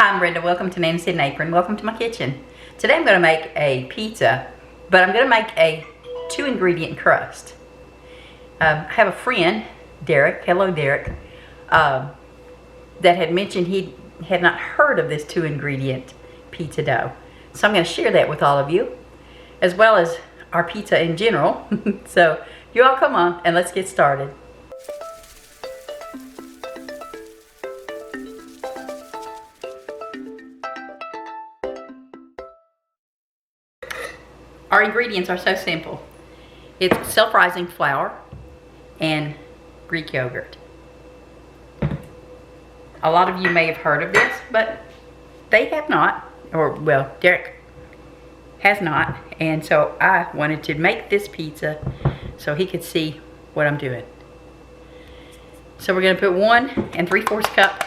Hi, I'm Brenda. Welcome to Nancy and Apron. Welcome to my kitchen. Today I'm going to make a pizza, but I'm going to make a 2-ingredient crust. I have a friend, Derek, hello Derek, that had mentioned he had not heard of this 2-ingredient pizza dough. So I'm going to share that with all of you, as well as our pizza in general. So you all come on and let's get started. Our ingredients are so simple. It's self-rising flour and Greek yogurt. A lot of you may have heard of this, but they have not, or well, Derek has not, and so I wanted to make this pizza so he could see what I'm doing. So we're going to put 1 3/4 cup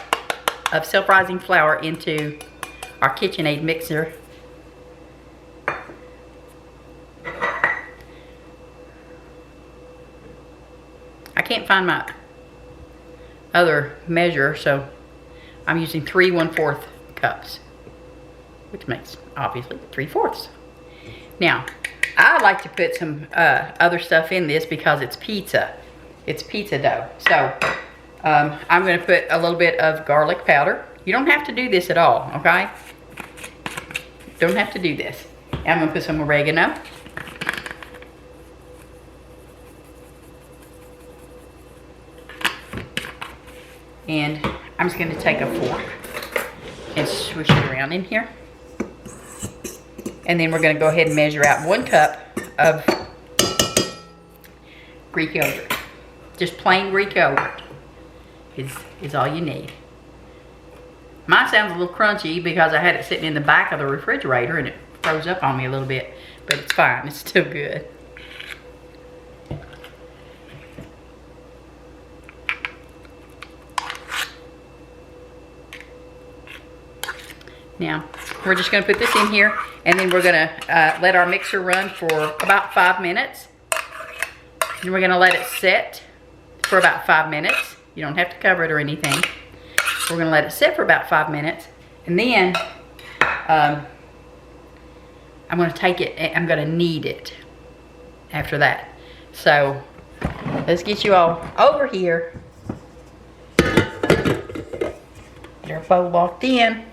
of self-rising flour into our KitchenAid mixer. I can't find my other measure, so I'm using 3 1/4 cups, which makes obviously 3/4. Now, I like to put some other stuff in this because it's pizza. It's pizza dough. So I'm going to put a little bit of garlic powder. You don't have to do this at all, okay? Don't have to do this. And I'm going to put some oregano. And I'm just going to take a fork and swish it around in here. And then we're going to go ahead and measure out 1 cup of Greek yogurt. Just plain Greek yogurt is all you need. Mine sounds a little crunchy because I had it sitting in the back of the refrigerator and it froze up on me a little bit. But it's fine. It's still good. Now, we're just going to put this in here, and then we're going to let our mixer run for about 5 minutes. And we're going to let it set for about 5 minutes. You don't have to cover it or anything. We're going to let it sit for about 5 minutes, and then I'm going to take it, and I'm going to knead it after that. So, let's get you all over here. Get our bowl locked in.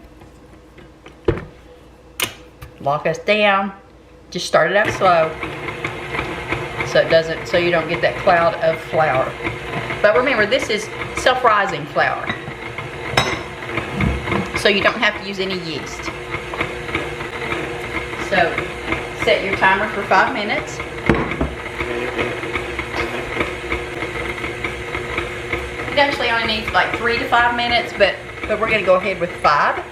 Lock us down. Just start it out slow, so you don't get that cloud of flour. But remember, this is self-rising flour, so you don't have to use any yeast. So set your timer for 5 minutes. It actually only needs like 3 to 5 minutes, but we're going to go ahead with 5.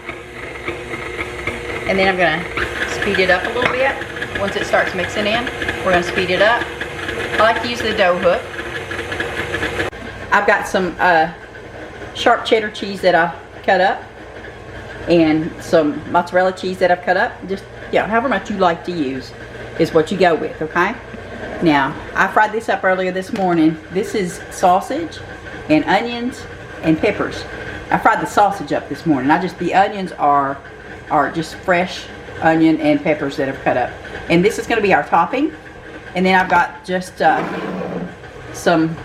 And then I'm going to speed it up a little bit. Once it starts mixing in, we're going to speed it up. I like to use the dough hook. I've got some sharp cheddar cheese that I cut up, and some mozzarella cheese that I've cut up. Just, yeah, however much you like to use is what you go with, okay? Now, I fried this up earlier this morning. This is sausage and onions and peppers. I fried the sausage up this morning. The onions are just fresh onion and peppers that I've cut up. And this is going to be our topping. And then I've got just some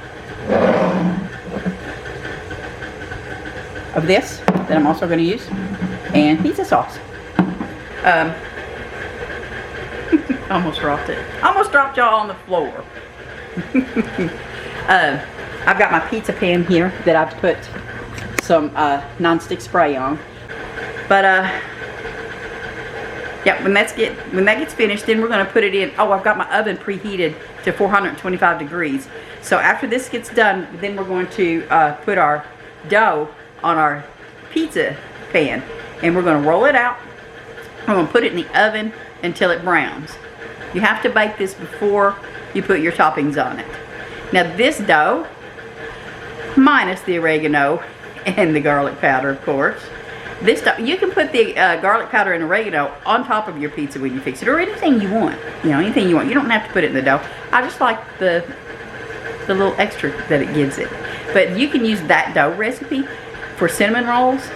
of this that I'm also going to use. And pizza sauce. Almost dropped it. Almost dropped y'all on the floor. I've got my pizza pan here that I've put some non-stick spray on. But yeah, when that gets finished, then we're going to put it in. Oh, I've got my oven preheated to 425 degrees. So after this gets done, then we're going to put our dough on our pizza pan. And we're going to roll it out. We're going to put it in the oven until it browns. You have to bake this before you put your toppings on it. Now this dough, minus the oregano and the garlic powder, of course. This stuff, you can put the garlic powder and oregano on top of your pizza when you fix it, or anything you want. You know, anything you want. You don't have to put it in the dough. I just like the little extra that it gives it. But you can use that dough recipe for cinnamon rolls.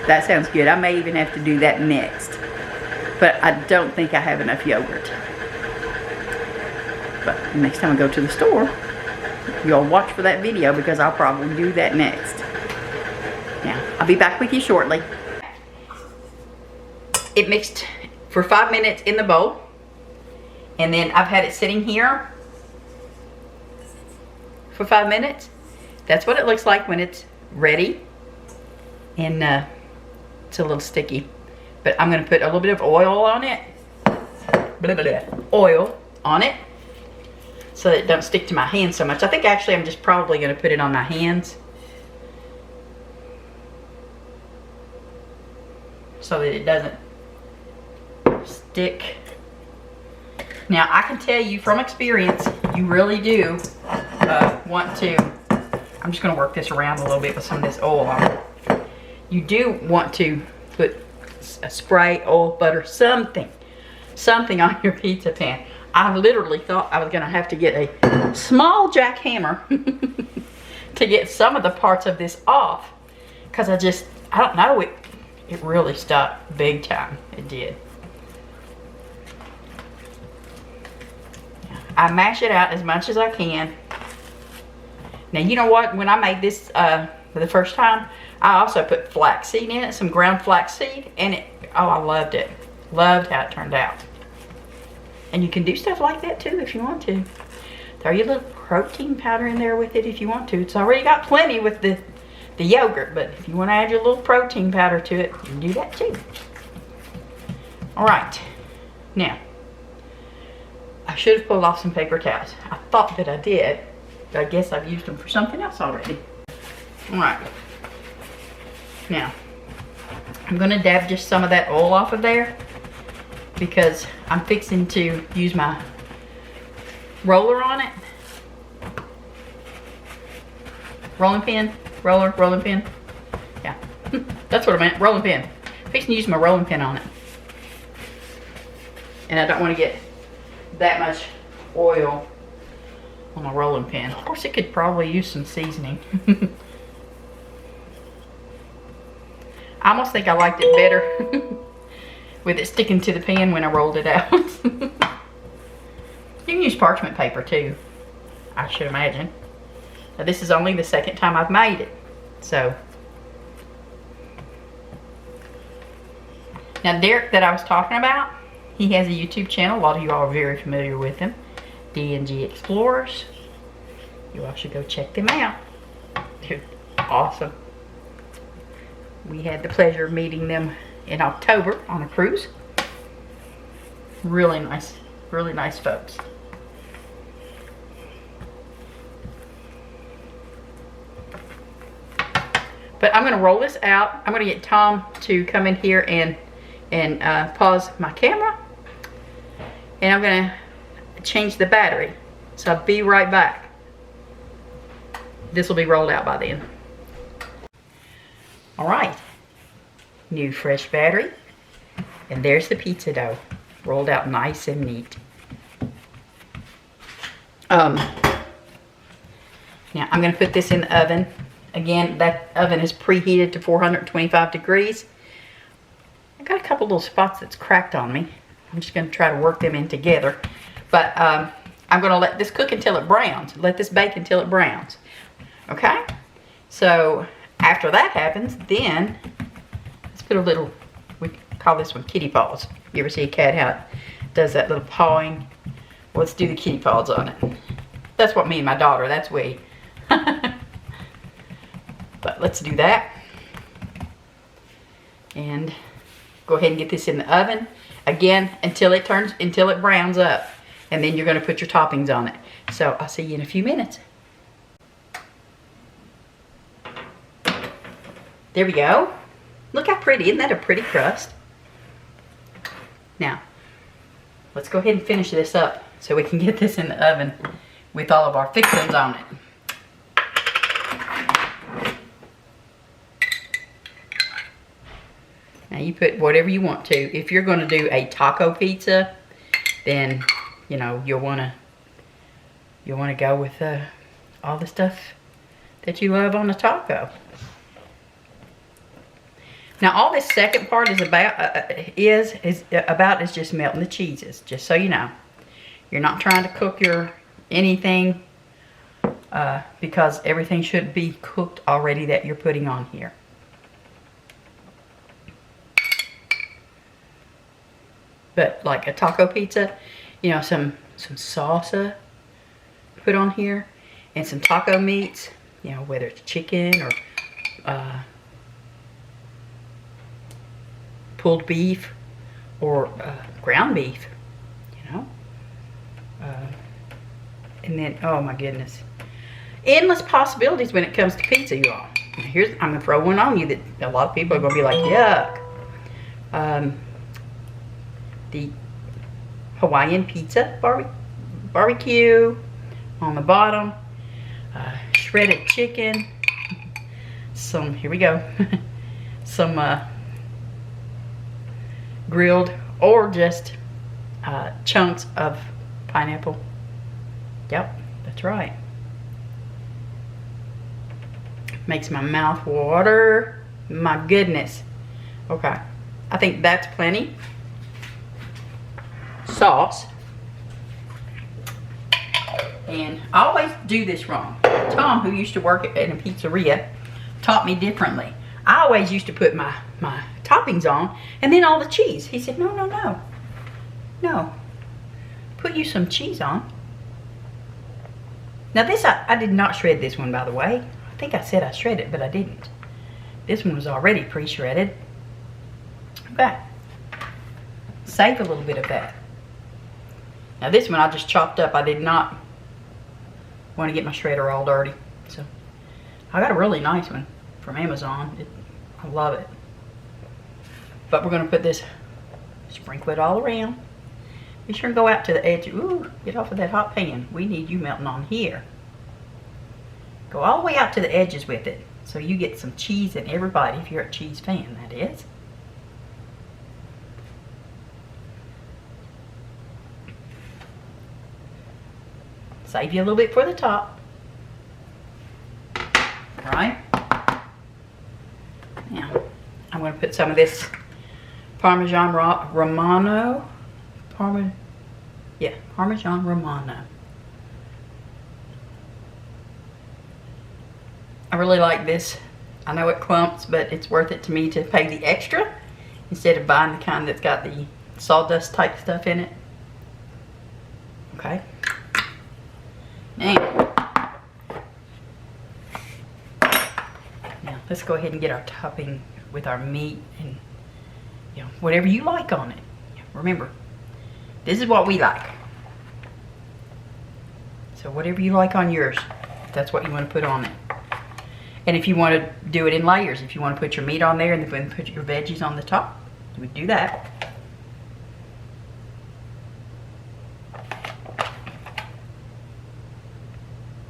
That sounds good. I may even have to do that next. But I don't think I have enough yogurt. But next time I go to the store, you'll watch for that video because I'll probably do that next. Now, I'll be back with you shortly. It mixed for 5 minutes in the bowl. And then I've had it sitting here for 5 minutes. That's what it looks like when it's ready. And it's a little sticky. But I'm going to put a little bit of oil on it. Oil on it. So that it don't stick to my hands so much. I think actually I'm just probably going to put it on my hands. So that it doesn't stick. Now I can tell you from experience, you really do want to, I'm just going to work this around a little bit with some of this oil on it. You do want to put a spray, oil, butter, something on your pizza pan. I literally thought I was going to have to get a small jackhammer to get some of the parts of this off. Because I don't know, it really stuck big time. It did. I mash it out as much as I can. Now, you know what? When I made this for the first time, I also put flaxseed in it, some ground flaxseed, and oh, I loved it. Loved how it turned out. And you can do stuff like that too if you want to. Throw your little protein powder in there with it if you want to. It's already got plenty with the yogurt, but if you want to add your little protein powder to it, you can do that too. All right. Now, I should have pulled off some paper towels. I thought that I did, but I guess I've used them for something else already. All right. Now, I'm going to dab just some of that oil off of there because I'm fixing to use my roller on it. Rolling pin, rolling pin. Yeah, that's what I meant, rolling pin. I'm fixing to use my rolling pin on it. And I don't want to get that much oil on my rolling pin. Of course, it could probably use some seasoning. I almost think I liked it better with it sticking to the pan when I rolled it out. You can use parchment paper too, I should imagine. Now, this is only the second time I've made it, so. Now, Derek that I was talking about, he has a YouTube channel. A lot of you all are very familiar with him. GExplorers. You all should go check them out. They're awesome. We had the pleasure of meeting them in October on a cruise. Really nice folks. But I'm going to roll this out. I'm going to get Tom to come in here and pause my camera. And I'm going to change the battery. So I'll be right back. This will be rolled out by then. Alright. New fresh battery. And there's the pizza dough. Rolled out nice and neat. Now I'm going to put this in the oven. Again, that oven is preheated to 425 degrees. I got a couple little spots that's cracked on me. I'm just going to try to work them in together. But I'm going to let this cook until it browns. Let this bake until it browns. Okay? So after that happens, then let's put a little, we call this one kitty paws. You ever see a cat how it does that little pawing? Well, let's do the kitty paws on it. That's what me and my daughter, that's we. But let's do that. And go ahead and get this in the oven. Again, until it browns up. And then you're going to put your toppings on it. So I'll see you in a few minutes. There we go. Look how pretty. Isn't that a pretty crust? Now, let's go ahead and finish this up so we can get this in the oven with all of our fixings on it. Now you put whatever you want to. If you're going to do a taco pizza, then you know you'll want to go with all the stuff that you love on a taco. Now all this second part is about is just melting the cheeses. Just so you know, you're not trying to cook your anything because everything should be cooked already that you're putting on here. But like a taco pizza, you know, some salsa put on here and some taco meats, you know, whether it's chicken or pulled beef or ground beef, you know. And then, oh my goodness, endless possibilities when it comes to pizza, you all. Here's, I'm gonna throw one on you that a lot of people are gonna be like, yuck. The Hawaiian pizza barbecue on the bottom, shredded chicken, some, here we go, some grilled or just chunks of pineapple. Yep, that's right. Makes my mouth water. My goodness. Okay, I think that's plenty. Sauce. And I always do this wrong. Tom, who used to work in a pizzeria, taught me differently. I always used to put my toppings on and then all the cheese. He said, no, no, no. No. Put you some cheese on. Now this, I did not shred this one, by the way. I think I said I shredded, but I didn't. This one was already pre-shredded. Okay. Save a little bit of that. Now this one I just chopped up. I did not want to get my shredder all dirty. So I got a really nice one from Amazon. I love it. But we're going to put this, sprinkle it all around. Be sure and go out to the edge. Ooh, get off of that hot pan. We need you melting on here. Go all the way out to the edges with it. So you get some cheese in every bite, if you're a cheese fan, that is. Save you a little bit for the top. All right. Now, I'm going to put some of this Parmesan Romano. Parmesan Romano. I really like this. I know it clumps, but it's worth it to me to pay the extra instead of buying the kind that's got the sawdust type stuff in it. Okay. Now let's go ahead and get our topping with our meat and, you know, whatever you like on it. Remember, this is what we like. So whatever you like on yours, if that's what you want to put on it. And if you want to do it in layers, if you want to put your meat on there and then put your veggies on the top, you would do that.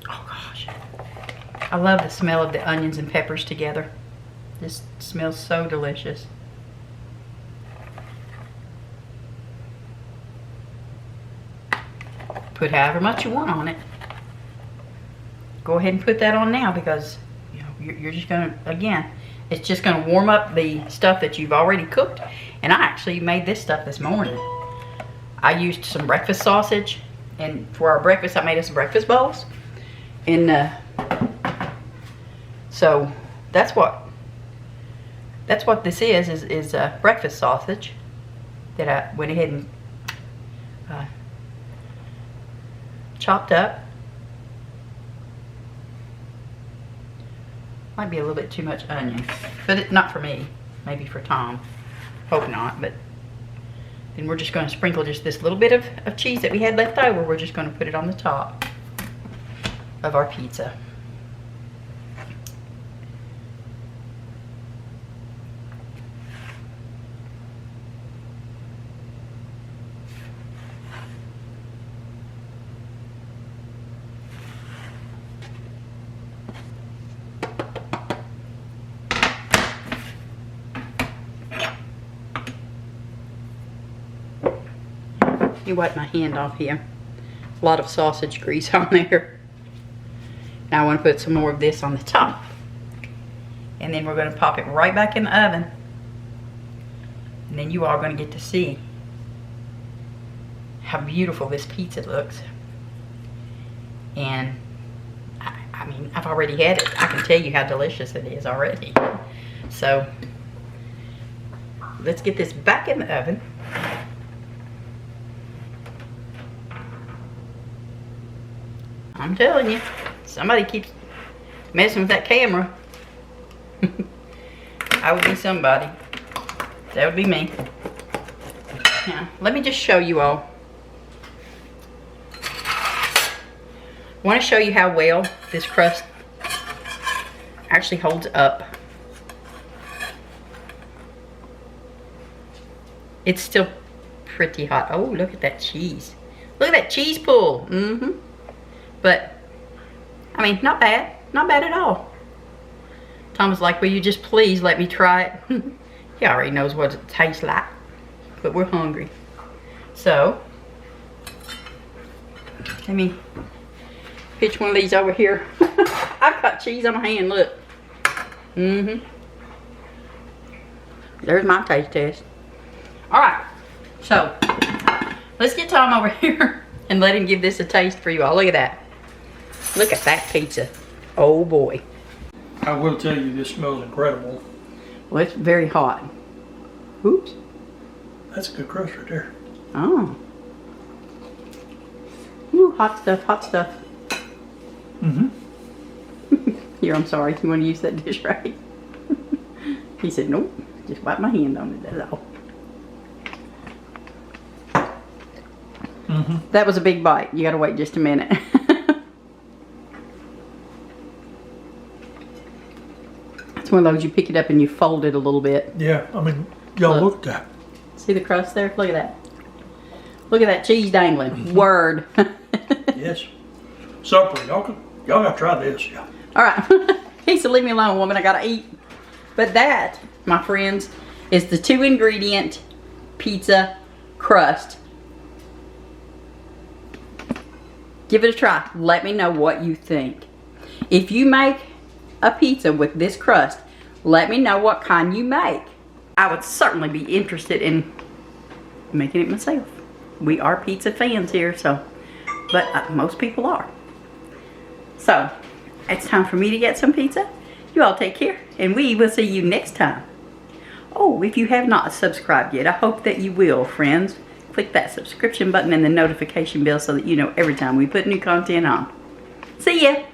Oh gosh. I love the smell of the onions and peppers together. This smells so delicious. Put however much you want on it. Go ahead and put that on now because you're just gonna, again, it's just gonna warm up the stuff that you've already cooked. And I actually made this stuff this morning. I used some breakfast sausage, and for our breakfast I made us breakfast bowls. And so that's what this is breakfast sausage that I went ahead and chopped up. Might be a little bit too much onion, but not for me, maybe for Tom. Hope not. But then we're just going to sprinkle just this little bit of cheese that we had left over. We're just going to put it on the top of our pizza. You wipe my hand off here. A lot of sausage grease on there. Now I want to put some more of this on the top. And then we're going to pop it right back in the oven And then you all are going to get to see how beautiful this pizza looks. And I mean, I've already had it. I can tell you how delicious it is already. So let's get this back in the oven. I'm telling you, somebody keeps messing with that camera. I would be somebody. That would be me. Now, let me just show you all. I want to show you how well this crust actually holds up. It's still pretty hot. Oh, look at that cheese. Look at that cheese pull. But, I mean, not bad. Not bad at all. Tom was like, will you just please let me try it? He already knows what it tastes like. But we're hungry. So, let me pitch one of these over here. I've got cheese on my hand, look. There's my taste test. Alright, so let's get Tom over here and let him give this a taste for you all. Look at that. Look at that pizza. Oh boy. I will tell you, this smells incredible. Well, it's very hot. Oops. That's a good crust right there. Oh. Ooh, hot stuff, hot stuff. Here, I'm sorry. You want to use that dish rag? He said, nope. Just wipe my hand on it, that's all. That was a big bite. You gotta wait just a minute. It's one of those, you pick it up and you fold it a little bit. Yeah, I mean, y'all look at that. See the crust there? Look at that. Look at that cheese dangling. Word. Yes. Supper, y'all gotta try this, yeah. Alright. He said, leave me alone, woman. I gotta eat. But that, my friends, is the 2-ingredient pizza crust. Give it a try. Let me know what you think. If you make a pizza with this crust, let me know what kind you make. I would certainly be interested in making it myself. We are pizza fans here, so, but most people are. So, it's time for me to get some pizza. You all take care, and we will see you next time. Oh, if you have not subscribed yet, I hope that you will, friends. Click that subscription button and the notification bell so that you know every time we put new content on. See ya!